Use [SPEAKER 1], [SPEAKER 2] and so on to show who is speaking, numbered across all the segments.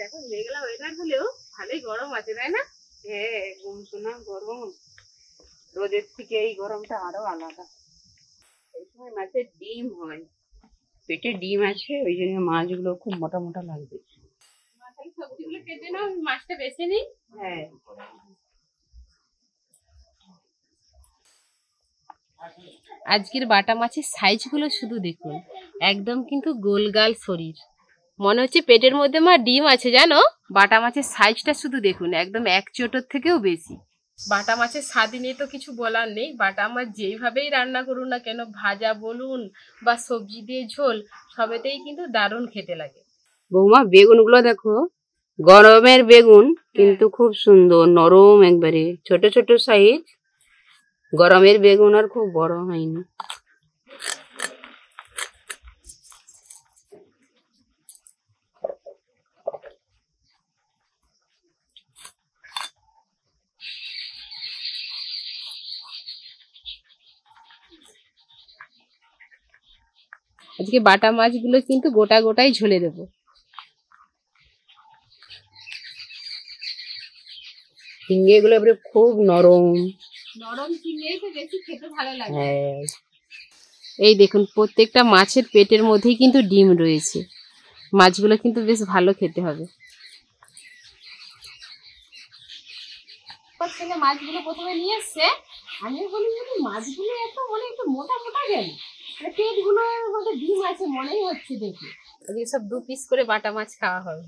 [SPEAKER 1] এখন মেঘলা ওয়েদার হলেও ভালোই গরম আছে, তাই না? হ্যাঁ, গুমসুনা গরম, রোদের থেকে এই গরমটা আরো আলাদা। এই সময় মাছের ডিম হয়, পেটে ডিম আছে, ওই জন্য মাছগুলো খুব মোটা মোটা লাগবে। সবজিগুলো কেটে নাও, মাছটা বেছে নিই। হ্যাঁ, আজকের বাটা মাছের সাইজগুলো শুধু দেখুন, একদম কিন্তু গোলগাল শরীর, মনে হচ্ছে পেটের মধ্যে মা ডিম আছে জানো। বাটা মাছের সাইজটা শুধু দেখুন, একদম এক চোটর থেকেও বেশি। বাটা মাছের স্বাদ নিয়ে তো কিছু বলার নেই, বাটা মাছ যেইভাবেই রান্না করুন না কেন, ভাজা বলুন বা সবজি দিয়ে ঝোল, সবেতেই কিন্তু দারুণ খেতে লাগে। বৌমা বেগুনগুলো দেখো, গরমের বেগুন কিন্তু খুব সুন্দর নরম, একবারে ছোট ছোট সাইজ। গরমের বেগুন আর খুব বড় হয়নি। আজকে বাটা মাছগুলো কিন্তু গোটা গোটাই ঝোলে দেবো। ঝিঙ্গেগুলো এবারে খুব নরম নরম, ঝিঙ্গেই তো বেশি খেতে ভালো লাগে। হ্যাঁ, এই দেখুন প্রত্যেকটা মাছের পেটের মধ্যেই কিন্তু ডিম রয়েছে। মাছগুলো কিন্তু বেশ ভালো খেতে হবে। মাছগুলো প্রথমে নিয়ে এসছে, আমি বলি মাছগুলো এত মানে একটু মোটা মোটা কেন, পেটগুলোর মধ্যে ডিম আছে মনেই হচ্ছে দেখে। আজকে সব 2 পিস করে বাটা মাছ খাওয়া হবে।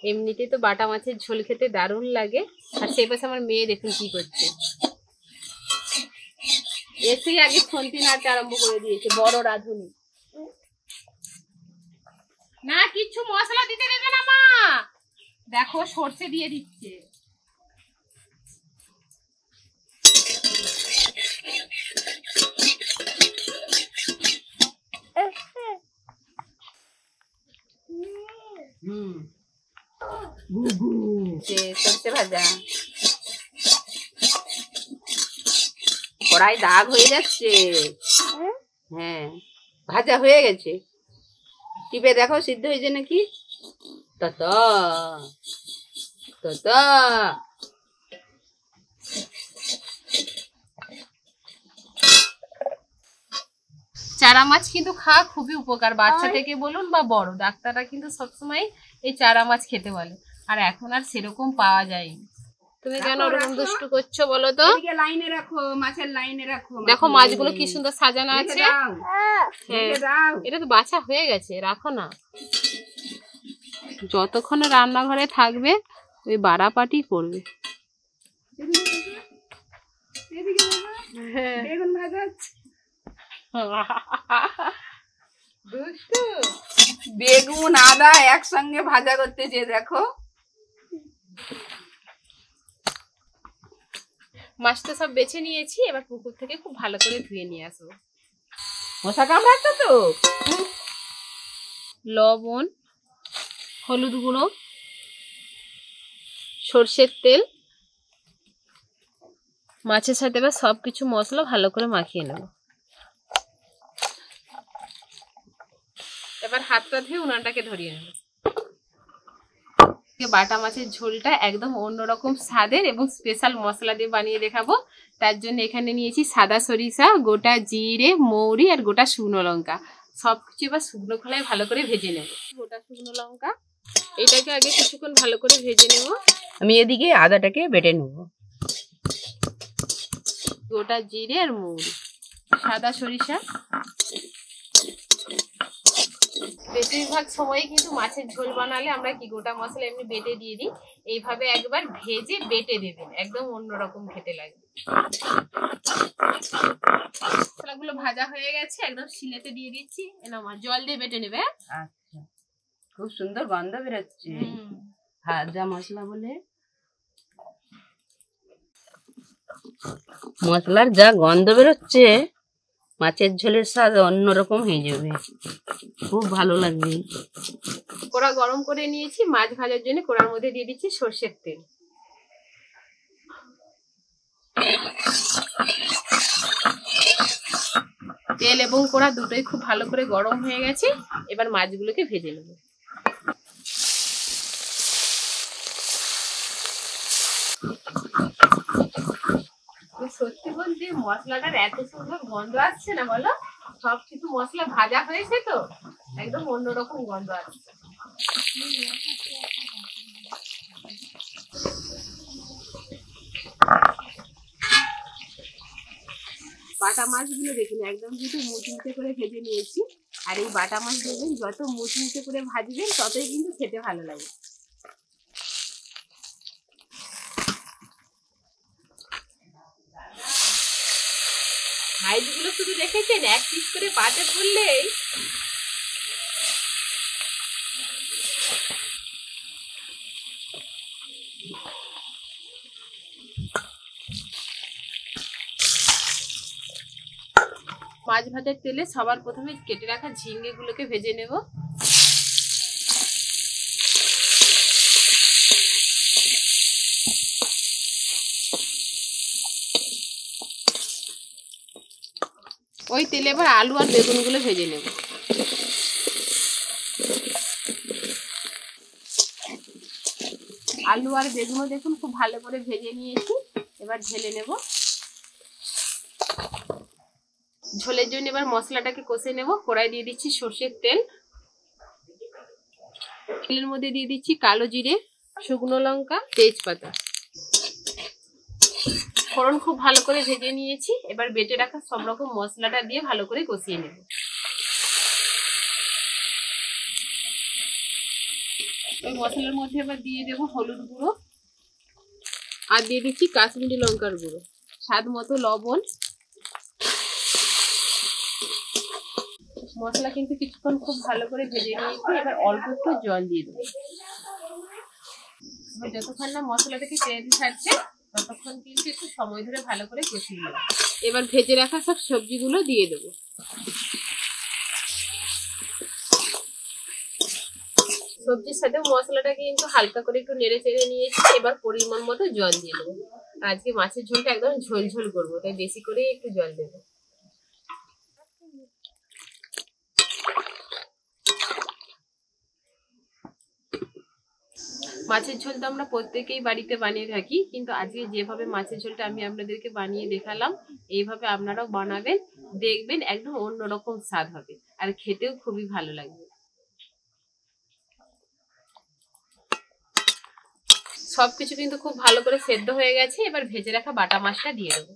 [SPEAKER 1] এমনিতেই তো বাটা মাছের ঝোল খেতে দারুণ লাগে। আর সেই পাশে আমার মেয়ে দেখুন কি করছে, এসেই আগে খন্তি নাড়তে আরম্ভ করে দিয়েছে, বড় রাঁধুনি। না কিচ্ছু মশলা দিতে দেবে না মা, দেখো সর্ষে দিয়ে দিচ্ছে। সর্ষে ভাজা, কড়াই দাগ হয়ে যাচ্ছে। হ্যাঁ, ভাজা হয়ে গেছে, টিপে দেখো সিদ্ধ হয়েছে নাকি। চারা মাছ কিন্তু খাওয়া খুবই উপকার, বাচ্চা থেকে বলুন বা বড়, ডাক্তাররা কিন্তু সবসময় এই চারা মাছ খেতে বলে। আর এখন আর সেরকম পাওয়া যায়। তুমি কেন ওরকম দুষ্টু করছো বলো তো? লাইনে রাখো, মাছের লাইনে রাখো। দেখো মাছগুলো কি সুন্দর সাজানো আছে। এটা তো বাছা হয়ে গেছে, রাখো না। যতক্ষণ রান্নাঘরে থাকবে ওই বাড়াপাটি করবে। বেগুন ভাজা, দুষ্টু বেগুন আদা একসঙ্গে ভাজা করতেছে দেখো। মাছটা সব বেছে নিয়েছি, এবার পুকুর থেকে খুব ভালো করে ধুয়ে নিয়ে আসবো। মশা কামড়াচ্ছে তো। লবণ, হলুদ গুঁড়ো, সর্ষের তেল, মাছের সাথে এবার সবকিছু মশলা ভালো করে মাখিয়ে নেব। এবার হাতটা ধুয়ে উনানটাকে ধরিয়ে নেব। বাটা মাছের ঝোলটা একদম অন্যরকম স্বাদের এবং স্পেশাল মশলা দিয়ে বানিয়ে দেখাবো। তার জন্য এখানে নিয়েছি সাদা সরিষা, গোটা জিরে, মৌরি আর গোটা শুকনো লঙ্কা। সবকিছু এবার শুকনো খোলায় ভালো করে ভেজে নেব। গোটা শুকনো লঙ্কা এটাকে আগে কিছুক্ষণ ভালো করে ভেজে নেব। আমি এদিকে আদাটাকে বেটে নেব। গোটা জিরে আর মৌরি, সাদা সরিষা। বেশিরভাগ সময় কিন্তু মাছের ঝোল বানালে আমরা কি গোটা মশলা এমনি বেটে দিয়ে দিই, এইভাবে একবার ভেজে বেটে দেবেন, একদম অন্যরকম খেতে লাগবে। মশলাগুলো ভাজা হয়ে গেছে, একদম শিলেতে দিয়ে দিচ্ছি। এনামা জল দিয়ে বেটে নেবে। আচ্ছা, খুব সুন্দর গন্ধ বেরোচ্ছে ভাজা মশলা বলে। মশলার যা গন্ধ বেরোচ্ছে, মাছের ঝোলের স্বাদ অন্যরকম হয়ে যাবে, খুব ভালো লাগবে। কড়া গরম করে নিয়েছি, মাছ ভাজার জন্য কড়ার মধ্যে দিয়ে দিচ্ছি সর্ষের তেল। তেল এবং কড়া দুটোই খুব ভালো করে গরম হয়ে গেছে, এবার মাছগুলোকে ভেজে নেব। যখন যে মশলাটার এত সুন্দর গন্ধ আসছে না বলো, সবকিছু মশলা ভাজা হয়েছে তো একদম অন্যরকম গন্ধ আসছে। বাটা মাছগুলো দেখুন একদম কিন্তু মুচমুচে করে ভেজে নিয়েছি। আর এই বাটা মাছ দেখবেন যত মুচমুচে করে ভাজবেন ততই কিন্তু খেতে ভালো লাগে। সাইজগুলো শুধু দেখেছেন, এক পিস করে পাতে পড়লেই মাছ ভাজার তেলে সবার প্রথমে কেটে রাখা ঝিঙ্গে গুলোকে ভেজে নেব। ওই তেলে এবার আলু আর বেগুন গুলো ভেজে নেব। আলু আর বেগুনও দেখুন খুব ভালো করে ভেজে নিয়েছি, এবার ঢেলে নেব। ঝোলের জন্য এবার মশলাটাকে কষে নেব। কড়াই দিয়ে দিচ্ছি সর্ষের তেল, তেলের মধ্যে দিয়ে দিচ্ছি কালো জিরে, শুকনো লঙ্কা, তেজপাতা, ফোড়ন খুব ভালো করে ভেজে নিয়েছি। এবার বেটে রাখা সব রকম মশলাটা দিয়ে ভালো করে কষিয়ে নেব। ওই মশলার মধ্যে এবার দিয়ে দেবো হলুদ গুঁড়ো আর দিয়ে দিচ্ছি কাশ্মীরি লঙ্কার গুঁড়ো, স্বাদ মতো লবণ। মশলা কিন্তু কিছুক্ষণ খুব ভালো করে ভেজে নিয়েছি, এবার অল্প একটু জল দিয়ে দেবো। এবার যতক্ষণ না মশলা থেকে তেল ছাড়ছে ততক্ষণ কিন্তু একটু সময় ধরে ভালো করে কষিয়ে নেব। এবার ভেজে রাখা সব সবজিগুলো দিয়ে দেবো। সবজির সাথে মশলাটাকে কিন্তু হালকা করে একটু নেড়ে চেড়ে নিয়েছি। এবার পরিমাণ মতো জল দিয়ে দেবো। আজকে মাছের ঝোলটা একদম ঝোল ঝোল করবো, তাই বেশি করে একটু জল দেবো। মাছের ঝোল তো আমরা প্রত্যেকেই বাড়িতে বানিয়ে থাকি, কিন্তু আজকে যেভাবে মাছের ঝোলটা আমি আপনাদেরকে বানিয়ে দেখালাম এইভাবে আপনারাও বানাবেন, দেখবেন একদম অন্যরকম স্বাদ হবে আর খেতেও খুবই ভালো লাগবে। সবকিছু কিন্তু খুব ভালো করে সেদ্ধ হয়ে গেছে, এবার ভেজে রাখা বাটা মাছটা দিয়ে দেবো।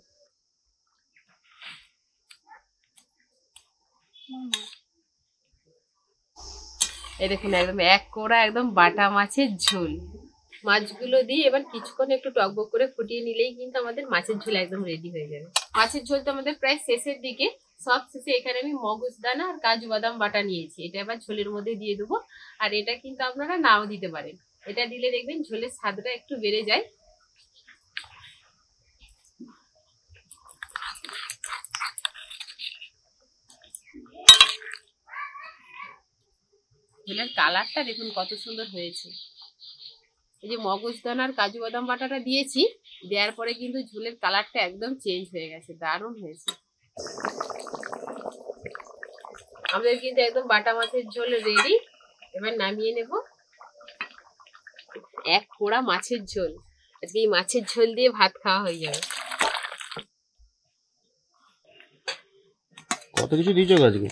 [SPEAKER 1] এই দেখুন একদম এক কোড়া একদম বাটা মাছের ঝোল। মাছগুলো দিয়ে এবার কিছুক্ষণ একটু টকবক করে ফুটিয়ে নিলেই কিন্তু আমাদের মাছের ঝোল একদম রেডি হয়ে যাবে। মাছের ঝোল তো আমাদের প্রায় শেষের দিকে, সব শেষে এখানে আমি মগজদানা আর কাজু বাদাম বাটা নিয়েছি, এটা এবার ঝোলের মধ্যে দিয়ে দেবো। আর এটা কিন্তু আপনারা নাও দিতে পারেন, এটা দিলে দেখবেন ঝোলের স্বাদটা একটু বেড়ে যায়। ঝোলের কালারটা দেখুন কত সুন্দর হয়েছে। এই যে মগজদানা আর কাজু বাদাম বাটাটা দিয়েছি, দেওয়ার পরে কিন্তু ঝোলের কালারটা একদম চেঞ্জ হয়ে গেছে, দারুণ হয়েছে। আমাদের কিন্তু একদম বাটা মাছের ঝোল রেডি, এবার নামিয়ে নেব। এক কোড়া মাছের ঝোল, আজকে এই মাছের ঝোল দিয়ে ভাত খাওয়া হয়ে যাবে।
[SPEAKER 2] কত কিছু দিয়েছো আজকে?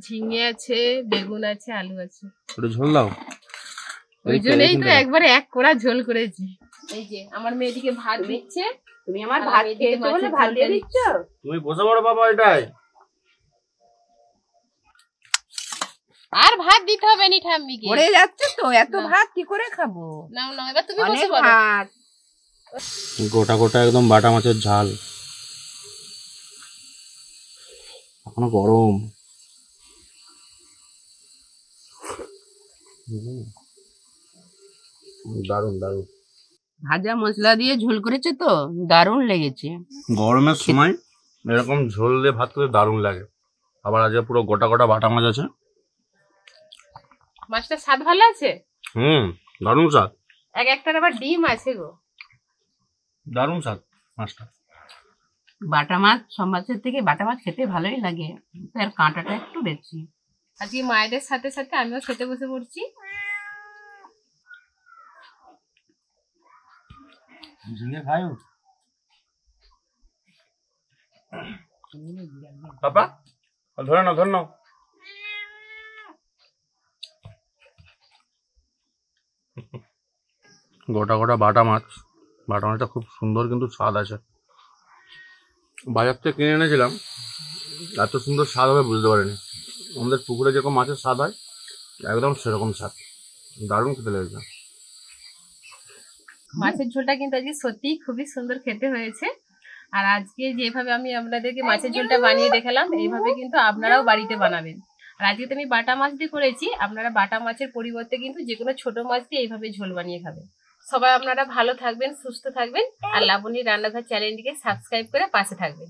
[SPEAKER 1] ঝিঙে আছে, বেগুন আছে, আলু আছে।
[SPEAKER 2] ওটা ঝোল দাও।
[SPEAKER 1] ওই জন্যই তো একবারে এক কোড়া ঝোল করেছি। এই যে আমার মেয়েটিকে ভাত দিচ্ছে, তুমি আমার ভাত খেয়েছো বলে ভাত দিয়ে দিচ্ছ।
[SPEAKER 2] তুমি বসে পড়ো বাবা, এটাই
[SPEAKER 1] আর ভাত দিতে হবে নি ঠাম্মিকে,
[SPEAKER 3] পড়ে যাচ্ছে তো এত ভাত কি করে খাবো।
[SPEAKER 1] নাও নাও এবার তুমি বসে
[SPEAKER 3] অনেক
[SPEAKER 1] পড়ো।
[SPEAKER 3] ভাত।
[SPEAKER 2] গোটা গোটা একদম বাটা মাছের ঝাল, এখনো গরম। দারুন দারুন।
[SPEAKER 3] ভাজা মশলা দিয়ে ঝোল করেছে তো দারুণ লেগেছে।
[SPEAKER 2] গরমের সময় এরকম ঝোল দিয়ে ভাত করে দারুণ লাগে। আবার আজকে পুরো গোটা গোটা বাটা মাছ আছে।
[SPEAKER 1] মাছটার স্বাদ ভালো আছে।
[SPEAKER 2] দারুণ স্বাদ।
[SPEAKER 1] এক একটার আবার ডিম আছে গো,
[SPEAKER 2] দারুণ স্বাদ মাছটা।
[SPEAKER 3] বাটা মাছ সব মাছের থেকে বাটা মাছ খেতে ভালোই লাগে, তার কাঁটাটা একটু বেশি।
[SPEAKER 1] আজকে মায়েদের সাথে সাথে আমিও খেতে বসে পড়ছি।
[SPEAKER 2] ঝিঙে খাও? পাপা ধরে নাও ধরে নাও। গোটা গোটা বাটা মাছটা খুব সুন্দর, কিন্তু স্বাদ আছে। বাজার থেকে কিনে এনেছিলাম, এত সুন্দর স্বাদ হবে বুঝতে পারিনি। আমাদের পুকুরে যেরকম মাছের স্বাদ হয় একদম সেরকম স্বাদ, দারুণ খেতে লেগেছে।
[SPEAKER 1] মাছের ঝোলটা কিন্তু আজকে সত্যিই খুবই সুন্দর খেতে হয়েছে। আর আজকে যেভাবে আমি আপনাদেরকে মাছের ঝোলটা বানিয়ে দেখালাম, এইভাবে কিন্তু আপনারাও বাড়িতে বানাবেন। আর আজকে তো আমি বাটা মাছ দিয়ে করেছি, আপনারা বাটা মাছের পরিবর্তে কিন্তু যে কোনো ছোট মাছ দিয়ে এইভাবে ঝোল বানিয়ে খাবেন। সবাই আপনারা ভালো থাকবেন, সুস্থ থাকবেন, আর লাবণী রান্নাঘর চ্যানেলটিকে সাবস্ক্রাইব করে পাশে থাকবেন।